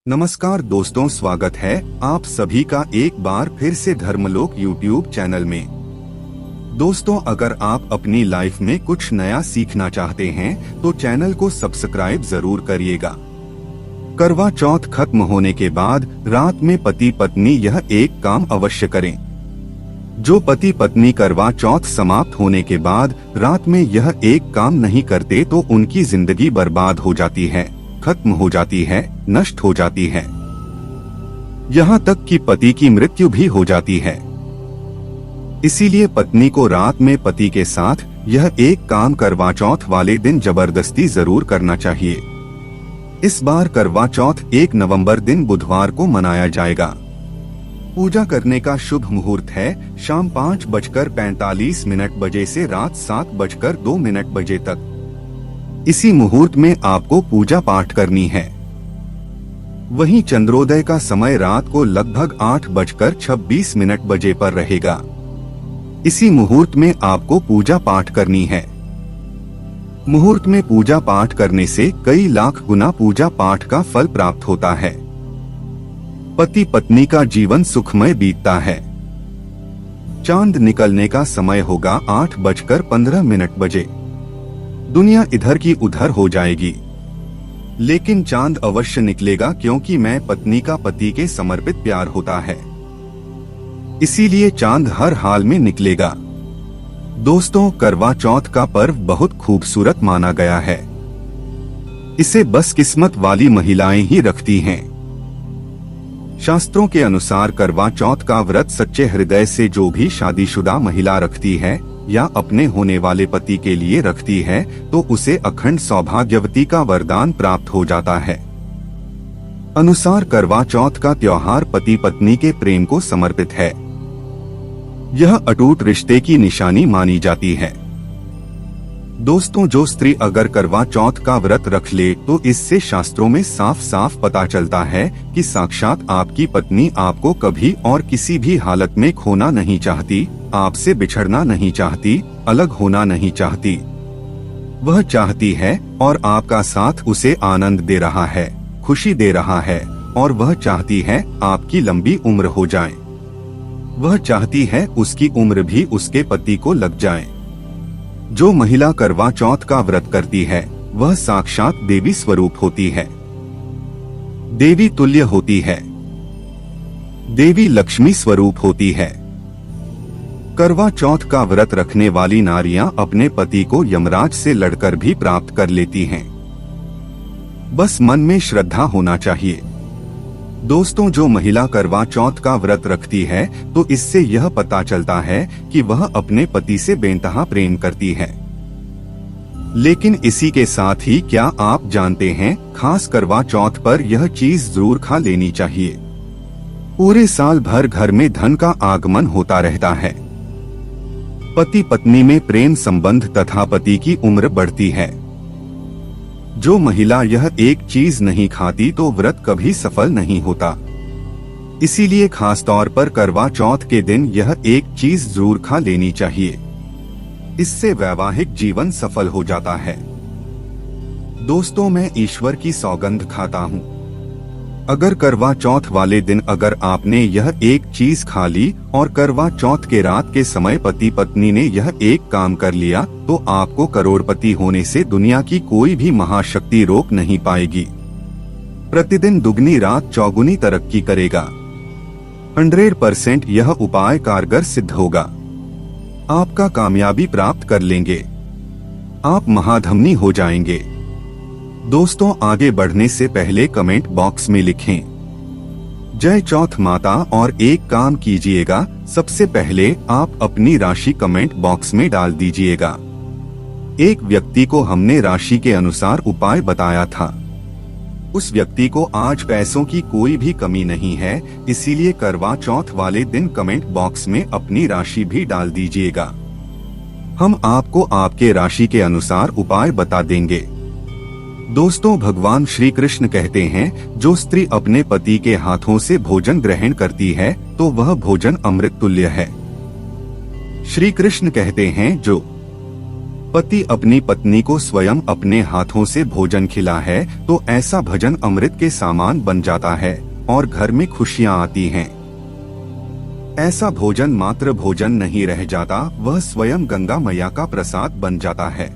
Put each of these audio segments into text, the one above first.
नमस्कार दोस्तों, स्वागत है आप सभी का एक बार फिर से धर्मलोक यूट्यूब चैनल में। दोस्तों, अगर आप अपनी लाइफ में कुछ नया सीखना चाहते हैं तो चैनल को सब्सक्राइब जरूर करिएगा। करवा चौथ खत्म होने के बाद रात में पति पत्नी यह एक काम अवश्य करें। जो पति पत्नी करवा चौथ समाप्त होने के बाद रात में यह एक काम नहीं करते तो उनकी जिंदगी बर्बाद हो जाती है, खत्म हो जाती है, नष्ट हो जाती है। यहाँ तक कि पति की मृत्यु भी हो जाती है। इसीलिए पत्नी को रात में पति के साथ यह एक काम करवा चौथ वाले दिन जबरदस्ती जरूर करना चाहिए। इस बार करवा चौथ 1 नवंबर दिन बुधवार को मनाया जाएगा। पूजा करने का शुभ मुहूर्त है शाम 5:45 बजे से रात 7:02 बजे तक। इसी मुहूर्त में आपको पूजा पाठ करनी है। वहीं चंद्रोदय का समय रात को लगभग 8:26 बजे पर रहेगा। इसी मुहूर्त में आपको पूजा पाठ करनी है। मुहूर्त में पूजा पाठ करने से कई लाख गुना पूजा पाठ का फल प्राप्त होता है। पति पत्नी का जीवन सुखमय बीतता है। चांद निकलने का समय होगा 8:15 बजे। दुनिया इधर की उधर हो जाएगी, लेकिन चांद अवश्य निकलेगा, क्योंकि मैं पत्नी का पति के समर्पित प्यार होता है। इसीलिए चांद हर हाल में निकलेगा। दोस्तों, करवा चौथ का पर्व बहुत खूबसूरत माना गया है। इसे बस किस्मत वाली महिलाएं ही रखती हैं। शास्त्रों के अनुसार करवा चौथ का व्रत सच्चे हृदय से जो भी शादीशुदा महिला रखती है या अपने होने वाले पति के लिए रखती है तो उसे अखंड सौभाग्यवती का वरदान प्राप्त हो जाता है। अनुसार करवा चौथ का त्योहार पति पत्नी के प्रेम को समर्पित है। यह अटूट रिश्ते की निशानी मानी जाती है। दोस्तों, जो स्त्री अगर करवा चौथ का व्रत रख ले तो इससे शास्त्रों में साफ साफ पता चलता है कि साक्षात आपकी पत्नी आपको कभी और किसी भी हालत में खोना नहीं चाहती, आपसे बिछड़ना नहीं चाहती, अलग होना नहीं चाहती। वह चाहती है और आपका साथ उसे आनंद दे रहा है, खुशी दे रहा है, और वह चाहती है आपकी लंबी उम्र हो जाए। वह चाहती है उसकी उम्र भी उसके पति को लग जाए। जो महिला करवा चौथ का व्रत करती है वह साक्षात देवी स्वरूप होती है, देवी तुल्य होती है, देवी लक्ष्मी स्वरूप होती है। करवा चौथ का व्रत रखने वाली नारियां अपने पति को यमराज से लड़कर भी प्राप्त कर लेती हैं। बस मन में श्रद्धा होना चाहिए। दोस्तों, जो महिला करवा चौथ का व्रत रखती है तो इससे यह पता चलता है कि वह अपने पति से बेइंतहा प्रेम करती है। लेकिन इसी के साथ ही क्या आप जानते हैं, खास करवा चौथ पर यह चीज जरूर खा लेनी चाहिए। पूरे साल भर घर में धन का आगमन होता रहता है। पति पत्नी में प्रेम संबंध तथा पति की उम्र बढ़ती है। जो महिला यह एक चीज नहीं खाती तो व्रत कभी सफल नहीं होता। इसीलिए खास तौर पर करवा चौथ के दिन यह एक चीज जरूर खा लेनी चाहिए। इससे वैवाहिक जीवन सफल हो जाता है। दोस्तों, मैं ईश्वर की सौगंध खाता हूँ, अगर करवा चौथ वाले दिन अगर आपने यह एक चीज खा ली और करवा चौथ के रात के समय पति पत्नी ने यह एक काम कर लिया तो आपको करोड़पति होने से दुनिया की कोई भी महाशक्ति रोक नहीं पाएगी। प्रतिदिन दुगनी रात चौगुनी तरक्की करेगा। 100% यह उपाय कारगर सिद्ध होगा। आपका कामयाबी प्राप्त कर लेंगे। आप महाधमनी हो जाएंगे। दोस्तों, आगे बढ़ने से पहले कमेंट बॉक्स में लिखें जय चौथ माता और एक काम कीजिएगा, सबसे पहले आप अपनी राशि कमेंट बॉक्स में डाल दीजिएगा। एक व्यक्ति को हमने राशि के अनुसार उपाय बताया था। उस व्यक्ति को आज पैसों की कोई भी कमी नहीं है, इसीलिए करवा चौथ वाले दिन कमेंट बॉक्स में अपनी राशि भी डाल दीजिएगा। हम आपको आपके राशि के अनुसार उपाय बता देंगे। दोस्तों, भगवान श्री कृष्ण कहते हैं, जो स्त्री अपने पति के हाथों से भोजन ग्रहण करती है तो वह भोजन अमृत तुल्य है। श्री कृष्ण कहते हैं, जो पति अपनी पत्नी को स्वयं अपने हाथों से भोजन खिला है तो ऐसा भोजन अमृत के समान बन जाता है और घर में खुशियां आती हैं। ऐसा भोजन मात्र भोजन नहीं रह जाता, वह स्वयं गंगा मैया का प्रसाद बन जाता है।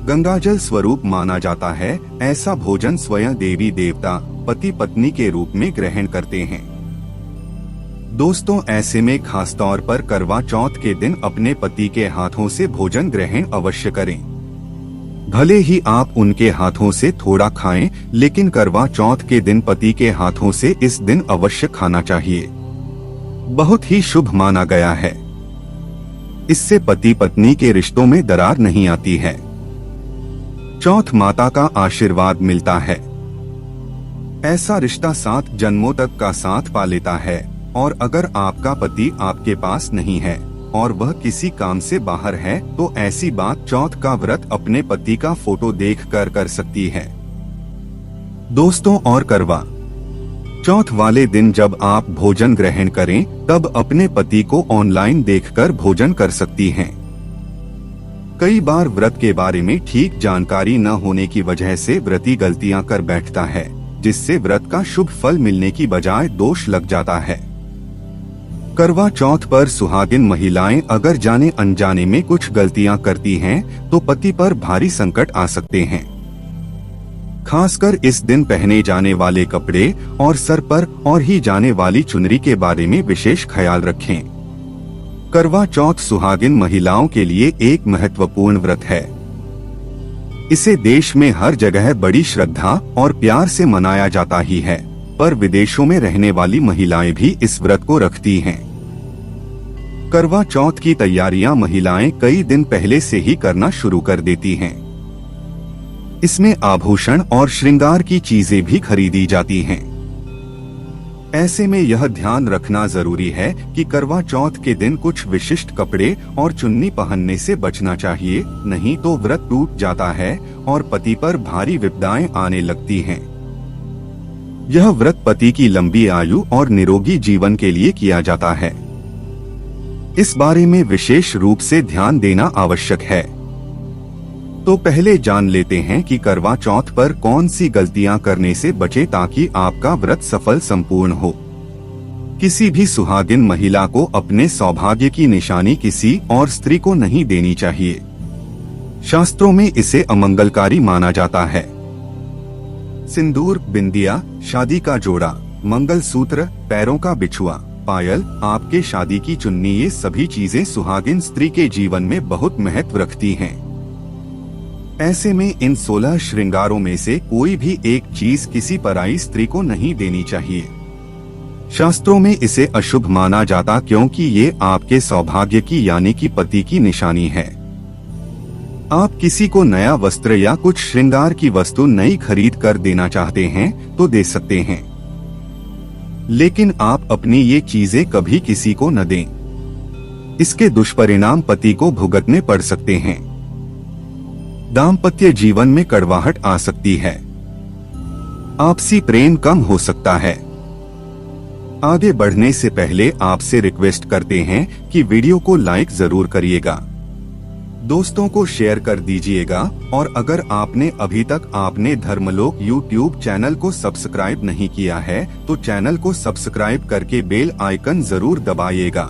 गंगाजल स्वरूप माना जाता है। ऐसा भोजन स्वयं देवी देवता पति पत्नी के रूप में ग्रहण करते हैं। दोस्तों, ऐसे में खास तौर पर करवा चौथ के दिन अपने पति के हाथों से भोजन ग्रहण अवश्य करें। भले ही आप उनके हाथों से थोड़ा खाएं, लेकिन करवा चौथ के दिन पति के हाथों से इस दिन अवश्य खाना चाहिए। बहुत ही शुभ माना गया है। इससे पति पत्नी के रिश्तों में दरार नहीं आती है। चौथ माता का आशीर्वाद मिलता है। ऐसा रिश्ता 7 जन्मों तक का साथ पा लेता है। और अगर आपका पति आपके पास नहीं है और वह किसी काम से बाहर है तो ऐसी बात चौथ का व्रत अपने पति का फोटो देखकर कर सकती है। दोस्तों, और करवा चौथ वाले दिन जब आप भोजन ग्रहण करें तब अपने पति को ऑनलाइन देखकर भोजन कर सकती हैं। कई बार व्रत के बारे में ठीक जानकारी न होने की वजह से व्रती गलतियां कर बैठता है, जिससे व्रत का शुभ फल मिलने की बजाय दोष लग जाता है। करवा चौथ पर सुहागिन महिलाएं अगर जाने अनजाने में कुछ गलतियां करती हैं, तो पति पर भारी संकट आ सकते हैं। खासकर इस दिन पहने जाने वाले कपड़े और सर पर और ही जाने वाली चुनरी के बारे में विशेष ख्याल रखें। करवा चौथ सुहागिन महिलाओं के लिए एक महत्वपूर्ण व्रत है। इसे देश में हर जगह बड़ी श्रद्धा और प्यार से मनाया जाता ही है, पर विदेशों में रहने वाली महिलाएं भी इस व्रत को रखती हैं। करवा चौथ की तैयारियां महिलाएं कई दिन पहले से ही करना शुरू कर देती हैं। इसमें आभूषण और श्रृंगार की चीजें भी खरीदी जाती हैं। ऐसे में यह ध्यान रखना जरूरी है कि करवा चौथ के दिन कुछ विशिष्ट कपड़े और चुन्नी पहनने से बचना चाहिए, नहीं तो व्रत टूट जाता है और पति पर भारी विपदाएं आने लगती हैं। यह व्रत पति की लंबी आयु और निरोगी जीवन के लिए किया जाता है। इस बारे में विशेष रूप से ध्यान देना आवश्यक है। तो पहले जान लेते हैं कि करवा चौथ पर कौन सी गलतियां करने से बचे ताकि आपका व्रत सफल संपूर्ण हो। किसी भी सुहागिन महिला को अपने सौभाग्य की निशानी किसी और स्त्री को नहीं देनी चाहिए। शास्त्रों में इसे अमंगलकारी माना जाता है। सिंदूर, बिंदिया, शादी का जोड़ा, मंगलसूत्र, पैरों का बिछुआ, पायल, आपके शादी की चुन्नी, ये सभी चीजें सुहागिन स्त्री के जीवन में बहुत महत्व रखती हैं। ऐसे में इन 16 श्रृंगारों में से कोई भी एक चीज किसी पराई स्त्री को नहीं देनी चाहिए। शास्त्रों में इसे अशुभ माना जाता क्योंकि ये आपके सौभाग्य की यानी कि पति की निशानी है। आप किसी को नया वस्त्र या कुछ श्रृंगार की वस्तु नई खरीद कर देना चाहते हैं तो दे सकते हैं, लेकिन आप अपनी ये चीजें कभी किसी को न दें। इसके दुष्परिणाम पति को भुगतने पड़ सकते हैं। दाम्पत्य जीवन में कड़वाहट आ सकती है। आपसी प्रेम कम हो सकता है। आगे बढ़ने से पहले आपसे रिक्वेस्ट करते हैं कि वीडियो को लाइक जरूर करिएगा, दोस्तों को शेयर कर दीजिएगा और अगर आपने अभी तक आपने धर्मलोक यूट्यूब चैनल को सब्सक्राइब नहीं किया है तो चैनल को सब्सक्राइब करके बेल आइकन जरूर दबाइएगा।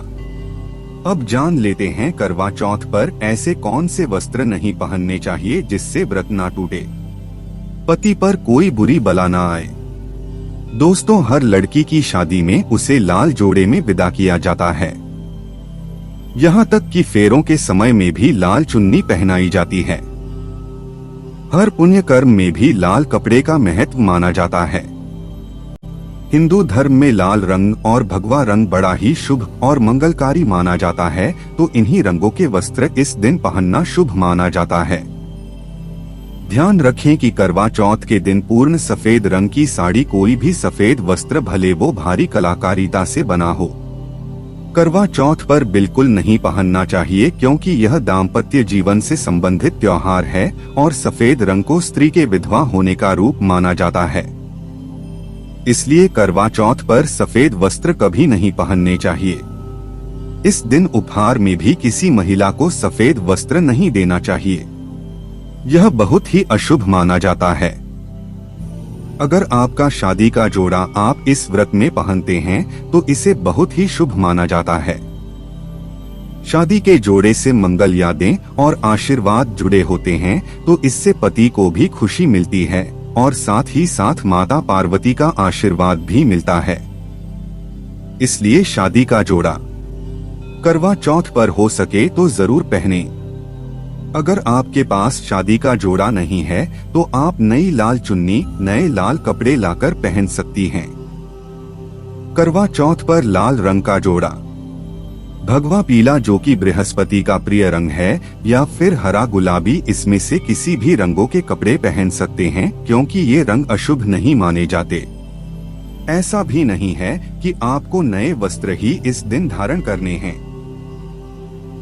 अब जान लेते हैं करवा चौथ पर ऐसे कौन से वस्त्र नहीं पहनने चाहिए जिससे व्रत ना टूटे, पति पर कोई बुरी बला ना आए। दोस्तों, हर लड़की की शादी में उसे लाल जोड़े में विदा किया जाता है। यहाँ तक कि फेरों के समय में भी लाल चुन्नी पहनाई जाती है। हर पुण्य कर्म में भी लाल कपड़े का महत्व माना जाता है। हिंदू धर्म में लाल रंग और भगवा रंग बड़ा ही शुभ और मंगलकारी माना जाता है, तो इन्हीं रंगों के वस्त्र इस दिन पहनना शुभ माना जाता है। ध्यान रखें कि करवा चौथ के दिन पूर्ण सफेद रंग की साड़ी, कोई भी सफेद वस्त्र भले वो भारी कलाकारिता से बना हो, करवा चौथ पर बिल्कुल नहीं पहनना चाहिए क्योंकि यह दाम्पत्य जीवन से संबंधित त्योहार है और सफेद रंग को स्त्री के विधवा होने का रूप माना जाता है। इसलिए करवा चौथ पर सफेद वस्त्र कभी नहीं पहनने चाहिए। इस दिन उपहार में भी किसी महिला को सफेद वस्त्र नहीं देना चाहिए। यह बहुत ही अशुभ माना जाता है। अगर आपका शादी का जोड़ा आप इस व्रत में पहनते हैं तो इसे बहुत ही शुभ माना जाता है। शादी के जोड़े से मंगल यादें और आशीर्वाद जुड़े होते हैं तो इससे पति को भी खुशी मिलती है और साथ ही साथ माता पार्वती का आशीर्वाद भी मिलता है। इसलिए शादी का जोड़ा करवा चौथ पर हो सके तो जरूर पहने। अगर आपके पास शादी का जोड़ा नहीं है तो आप नई लाल चुन्नी, नए लाल कपड़े लाकर पहन सकती हैं। करवा चौथ पर लाल रंग का जोड़ा, भगवा पीला जो कि बृहस्पति का प्रिय रंग है, या फिर हरा गुलाबी, इसमें से किसी भी रंगों के कपड़े पहन सकते हैं क्योंकि ये रंग अशुभ नहीं माने जाते। ऐसा भी नहीं है कि आपको नए वस्त्र ही इस दिन धारण करने हैं।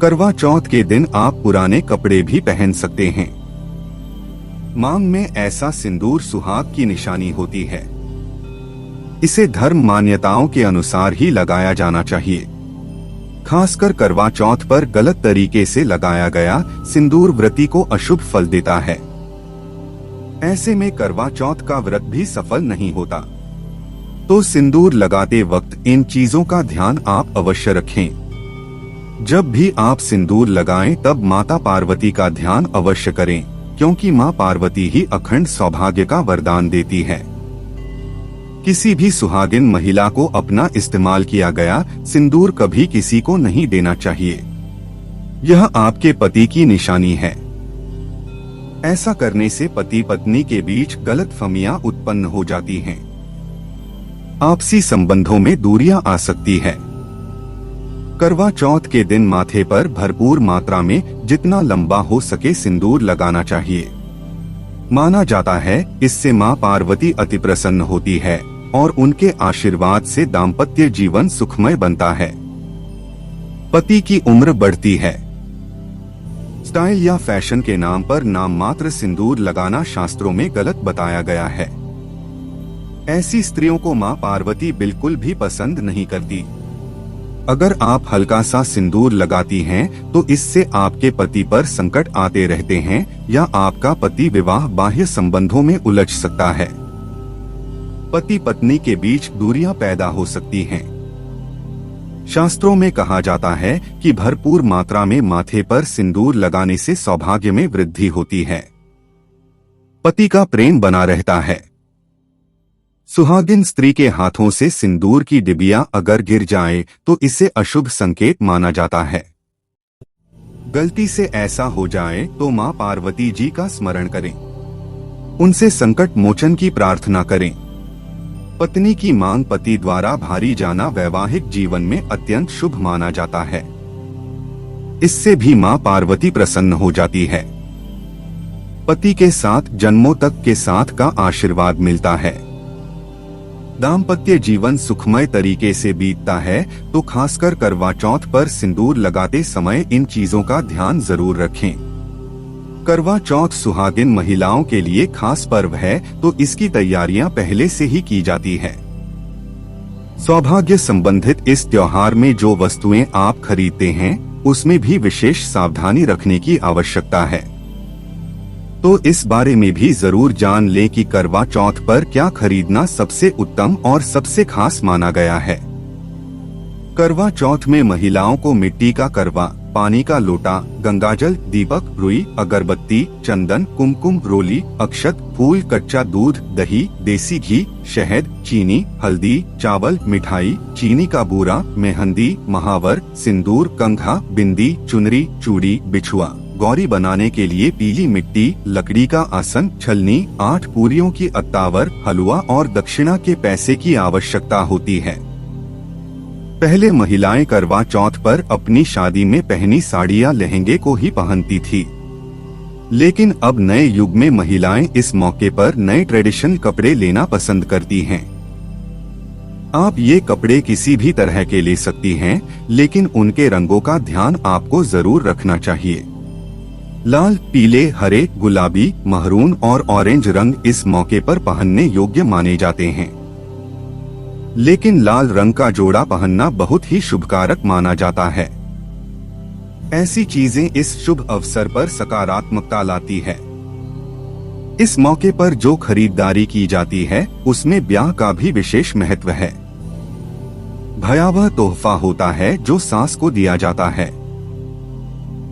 करवा चौथ के दिन आप पुराने कपड़े भी पहन सकते हैं। मांग में ऐसा सिंदूर सुहाग की निशानी होती है। इसे धर्म मान्यताओं के अनुसार ही लगाया जाना चाहिए। खासकर करवा चौथ पर गलत तरीके से लगाया गया सिंदूर व्रती को अशुभ फल देता है। ऐसे में करवा चौथ का व्रत भी सफल नहीं होता। तो सिंदूर लगाते वक्त इन चीजों का ध्यान आप अवश्य रखें। जब भी आप सिंदूर लगाएं तब माता पार्वती का ध्यान अवश्य करें क्योंकि मां पार्वती ही अखंड सौभाग्य का वरदान देती है। किसी भी सुहागिन महिला को अपना इस्तेमाल किया गया सिंदूर कभी किसी को नहीं देना चाहिए। यह आपके पति की निशानी है। ऐसा करने से पति पत्नी के बीच गलतफहमियां उत्पन्न हो जाती हैं। आपसी संबंधों में दूरियां आ सकती है। करवा चौथ के दिन माथे पर भरपूर मात्रा में जितना लंबा हो सके सिंदूर लगाना चाहिए। माना जाता है इससे मां पार्वती अति प्रसन्न होती है और उनके आशीर्वाद से दाम्पत्य जीवन सुखमय बनता है। पति की उम्र बढ़ती है। स्टाइल या फैशन के नाम पर नाम मात्र सिंदूर लगाना शास्त्रों में गलत बताया गया है। ऐसी स्त्रियों को मां पार्वती बिल्कुल भी पसंद नहीं करती। अगर आप हल्का सा सिंदूर लगाती हैं तो इससे आपके पति पर संकट आते रहते हैं या आपका पति विवाह बाह्य संबंधों में उलझ सकता है। पति पत्नी के बीच दूरियां पैदा हो सकती हैं। शास्त्रों में कहा जाता है कि भरपूर मात्रा में माथे पर सिंदूर लगाने से सौभाग्य में वृद्धि होती है। पति का प्रेम बना रहता है। सुहागिन स्त्री के हाथों से सिंदूर की डिबिया अगर गिर जाए तो इसे अशुभ संकेत माना जाता है। गलती से ऐसा हो जाए तो मां पार्वती जी का स्मरण करें, उनसे संकट मोचन की प्रार्थना करें। पत्नी की मांग पति द्वारा भारी जाना वैवाहिक जीवन में अत्यंत शुभ माना जाता है। इससे भी मां पार्वती प्रसन्न हो जाती है। पति के साथ जन्मों तक के साथ का आशीर्वाद मिलता है। दाम्पत्य जीवन सुखमय तरीके से बीतता है। तो खासकर करवा चौथ पर सिंदूर लगाते समय इन चीजों का ध्यान जरूर रखें। करवा चौथ सुहागिन महिलाओं के लिए खास पर्व है तो इसकी तैयारियां पहले से ही की जाती है। सौभाग्य संबंधित इस त्योहार में जो वस्तुएं आप खरीदते हैं उसमें भी विशेष सावधानी रखने की आवश्यकता है। तो इस बारे में भी जरूर जान लें कि करवा चौथ पर क्या खरीदना सबसे उत्तम और सबसे खास माना गया है। करवा चौथ में महिलाओं को मिट्टी का करवा, पानी का लोटा, गंगाजल, दीपक, रुई, अगरबत्ती, चंदन, कुमकुम, रोली, अक्षत, फूल, कच्चा दूध, दही, देसी घी, शहद, चीनी, हल्दी, चावल, मिठाई, चीनी का बूरा, मेहंदी, महावर, सिंदूर, कंघा, बिंदी, चुनरी, चूड़ी, बिछुआ, गौरी बनाने के लिए पीली मिट्टी, लकड़ी का आसन, छलनी, 8 पूरियों की अत्तावर, हलवा और दक्षिणा के पैसे की आवश्यकता होती है। पहले महिलाएं करवा चौथ पर अपनी शादी में पहनी साड़ी या लहंगे को ही पहनती थी, लेकिन अब नए युग में महिलाएं इस मौके पर नए ट्रेडिशनल कपड़े लेना पसंद करती हैं। आप ये कपड़े किसी भी तरह के ले सकती हैं, लेकिन उनके रंगों का ध्यान आपको जरूर रखना चाहिए। लाल, पीले, हरे, गुलाबी, महरून और ऑरेंज रंग इस मौके पर पहनने योग्य माने जाते हैं। लेकिन लाल रंग का जोड़ा पहनना बहुत ही शुभकारक माना जाता है। ऐसी चीजें इस शुभ अवसर पर सकारात्मकता लाती है। इस मौके पर जो खरीदारी की जाती है उसमें ब्याह का भी विशेष महत्व है। भयावह तोहफा होता है जो सास को दिया जाता है।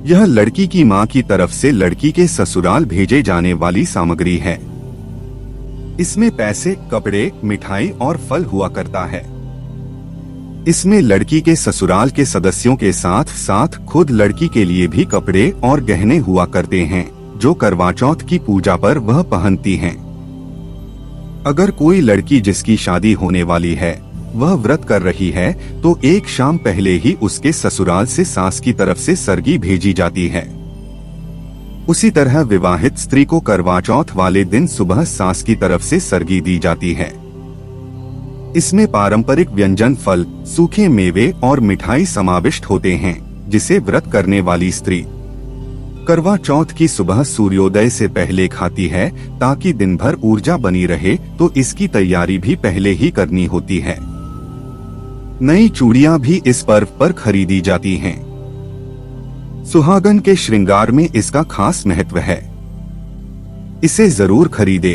यह लड़की की मां की तरफ से लड़की के ससुराल भेजे जाने वाली सामग्री है। इसमें पैसे, कपड़े, मिठाई और फल हुआ करता है। इसमें लड़की के ससुराल के सदस्यों के साथ साथ खुद लड़की के लिए भी कपड़े और गहने हुआ करते हैं, जो करवा चौथ की पूजा पर वह पहनती हैं। अगर कोई लड़की जिसकी शादी होने वाली है वह व्रत कर रही है तो एक शाम पहले ही उसके ससुराल से सास की तरफ से सरगी भेजी जाती है। उसी तरह विवाहित स्त्री को करवा चौथ वाले दिन सुबह सास की तरफ से सरगी दी जाती है। इसमें पारंपरिक व्यंजन, फल, सूखे मेवे और मिठाई समाविष्ट होते हैं, जिसे व्रत करने वाली स्त्री करवा चौथ की सुबह सूर्योदय से पहले खाती है ताकि दिन भर ऊर्जा बनी रहे, तो इसकी तैयारी भी पहले ही करनी होती है। नई चूड़ियां भी इस पर्व पर खरीदी जाती हैं। सुहागन के श्रृंगार में इसका खास महत्व है। इसे जरूर खरीदे।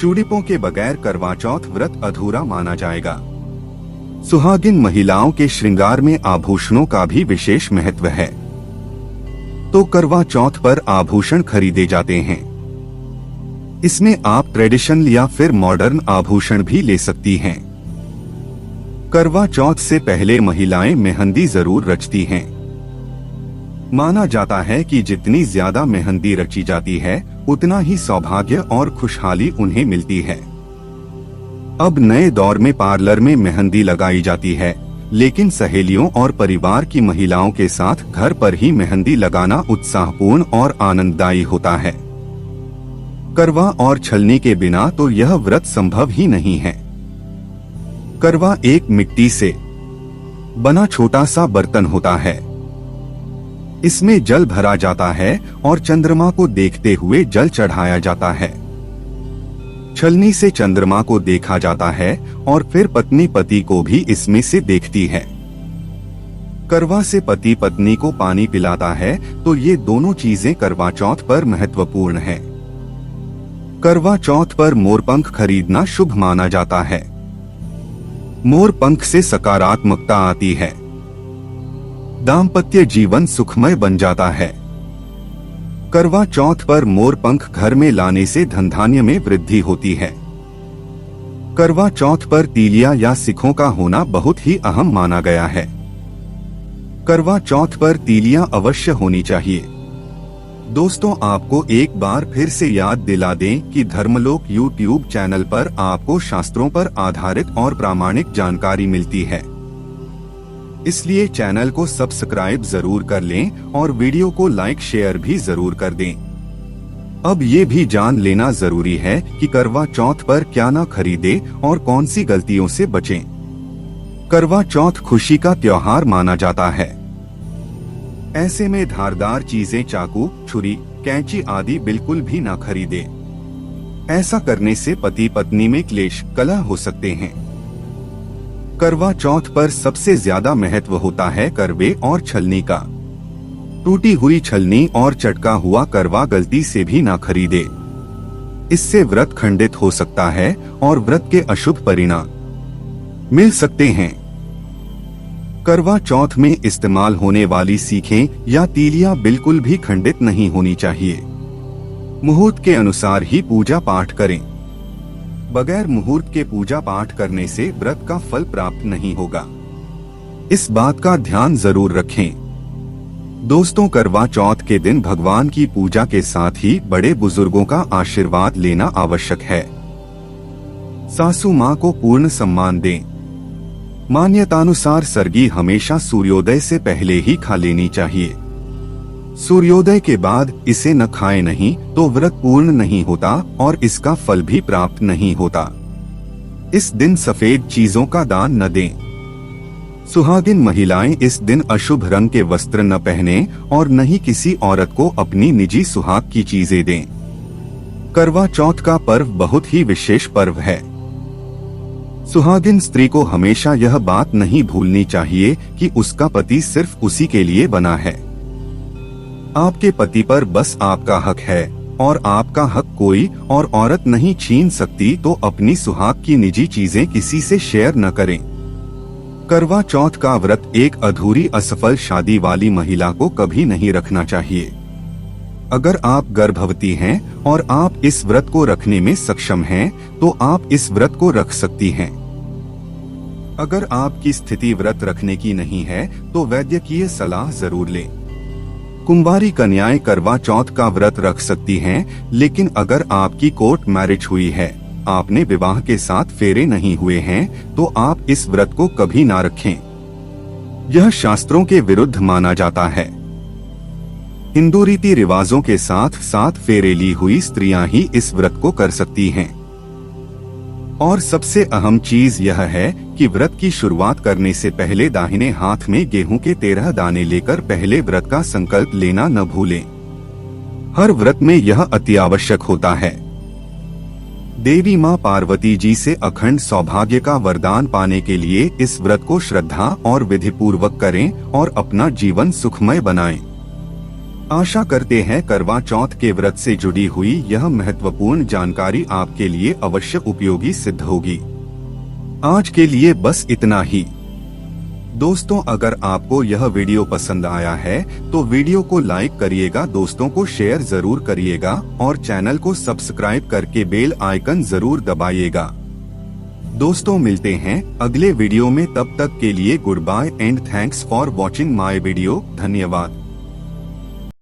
चूड़ियों के बगैर करवा चौथ व्रत अधूरा माना जाएगा। सुहागिन महिलाओं के श्रृंगार में आभूषणों का भी विशेष महत्व है, तो करवा चौथ पर आभूषण खरीदे जाते हैं। इसमें आप ट्रेडिशनल या फिर मॉडर्न आभूषण भी ले सकती हैं। करवा चौथ से पहले महिलाएं मेहंदी जरूर रचती हैं। माना जाता है कि जितनी ज्यादा मेहंदी रची जाती है उतना ही सौभाग्य और खुशहाली उन्हें मिलती है। अब नए दौर में पार्लर में मेहंदी लगाई जाती है, लेकिन सहेलियों और परिवार की महिलाओं के साथ घर पर ही मेहंदी लगाना उत्साहपूर्ण और आनंददायी होता है। करवा और छलनी के बिना तो यह व्रत संभव ही नहीं है। करवा एक मिट्टी से बना छोटा सा बर्तन होता है। इसमें जल भरा जाता है और चंद्रमा को देखते हुए जल चढ़ाया जाता है। छलनी से चंद्रमा को देखा जाता है और फिर पत्नी पति को भी इसमें से देखती है। करवा से पति पत्नी को पानी पिलाता है, तो ये दोनों चीजें करवा चौथ पर महत्वपूर्ण है। करवा चौथ पर मोरपंख खरीदना शुभ माना जाता है। मोर पंख से सकारात्मकता आती है। दाम्पत्य जीवन सुखमय बन जाता है। करवा चौथ पर मोर पंख घर में लाने से धन धान्य में वृद्धि होती है। करवा चौथ पर तीलिया या सिखों का होना बहुत ही अहम माना गया है। करवा चौथ पर तीलियां अवश्य होनी चाहिए। दोस्तों, आपको एक बार फिर से याद दिला दें कि धर्मलोक YouTube चैनल पर आपको शास्त्रों पर आधारित और प्रामाणिक जानकारी मिलती है। इसलिए चैनल को सब्सक्राइब जरूर कर लें और वीडियो को लाइक शेयर भी जरूर कर दें। अब ये भी जान लेना जरूरी है कि करवा चौथ पर क्या ना खरीदे और कौन सी गलतियों से बचें। करवा चौथ खुशी का त्योहार माना जाता है। ऐसे में धारदार चीजें, चाकू, छुरी, कैंची आदि बिल्कुल भी ना खरीदे। ऐसा करने से पति पत्नी में क्लेश, कलह हो सकते हैं। करवा चौथ पर सबसे ज्यादा महत्व होता है करवे और छलनी का। टूटी हुई छलनी और चटका हुआ करवा गलती से भी ना खरीदे। इससे व्रत खंडित हो सकता है और व्रत के अशुभ परिणाम मिल सकते हैं। करवा चौथ में इस्तेमाल होने वाली सीखें या तीलियां बिल्कुल भी खंडित नहीं होनी चाहिए। मुहूर्त के अनुसार ही पूजा पाठ करें। बगैर मुहूर्त के पूजा पाठ करने से व्रत का फल प्राप्त नहीं होगा। इस बात का ध्यान जरूर रखें। दोस्तों, करवा चौथ के दिन भगवान की पूजा के साथ ही बड़े बुजुर्गों का आशीर्वाद लेना आवश्यक है। सासू माँ को पूर्ण सम्मान दें। मान्यतानुसार सरगी हमेशा सूर्योदय से पहले ही खा लेनी चाहिए। सूर्योदय के बाद इसे न खाए नहीं तो व्रत पूर्ण नहीं होता और इसका फल भी प्राप्त नहीं होता। इस दिन सफेद चीजों का दान न दें। सुहागिन महिलाएं इस दिन अशुभ रंग के वस्त्र न पहने और न ही किसी औरत को अपनी निजी सुहाग की चीजें दें। करवा चौथ का पर्व बहुत ही विशेष पर्व है। सुहागिन स्त्री को हमेशा यह बात नहीं भूलनी चाहिए कि उसका पति सिर्फ उसी के लिए बना है। आपके पति पर बस आपका हक है और आपका हक कोई और औरत नहीं छीन सकती, तो अपनी सुहाग की निजी चीजें किसी से शेयर न करें। करवा चौथ का व्रत एक अधूरी असफल शादी वाली महिला को कभी नहीं रखना चाहिए। अगर आप गर्भवती हैं और आप इस व्रत को रखने में सक्षम हैं, तो आप इस व्रत को रख सकती हैं। अगर आपकी स्थिति व्रत रखने की नहीं है तो वैद्यकीय सलाह जरूर लें। कुंवारी कन्याएं करवा चौथ का व्रत रख सकती हैं, लेकिन अगर आपकी कोर्ट मैरिज हुई है, आपने विवाह के साथ फेरे नहीं हुए हैं, तो आप इस व्रत को कभी ना रखें। यह शास्त्रों के विरुद्ध माना जाता है। हिंदू रीति रिवाजों के साथ साथ फेरे ली हुई स्त्रियां ही इस व्रत को कर सकती हैं। और सबसे अहम चीज यह है कि व्रत की शुरुआत करने से पहले दाहिने हाथ में गेहूं के 13 दाने लेकर पहले व्रत का संकल्प लेना न भूलें। हर व्रत में यह अति आवश्यक होता है। देवी मां पार्वती जी से अखंड सौभाग्य का वरदान पाने के लिए इस व्रत को श्रद्धा और विधि पूर्वक करें और अपना जीवन सुखमय बनाएं। आशा करते हैं करवा चौथ के व्रत से जुड़ी हुई यह महत्वपूर्ण जानकारी आपके लिए अवश्य उपयोगी सिद्ध होगी। आज के लिए बस इतना ही। दोस्तों, अगर आपको यह वीडियो पसंद आया है तो वीडियो को लाइक करिएगा, दोस्तों को शेयर जरूर करिएगा और चैनल को सब्सक्राइब करके बेल आइकन जरूर दबाइएगा। दोस्तों, मिलते हैं अगले वीडियो में, तब तक के लिए goodbye and thanks for watching my video. धन्यवाद।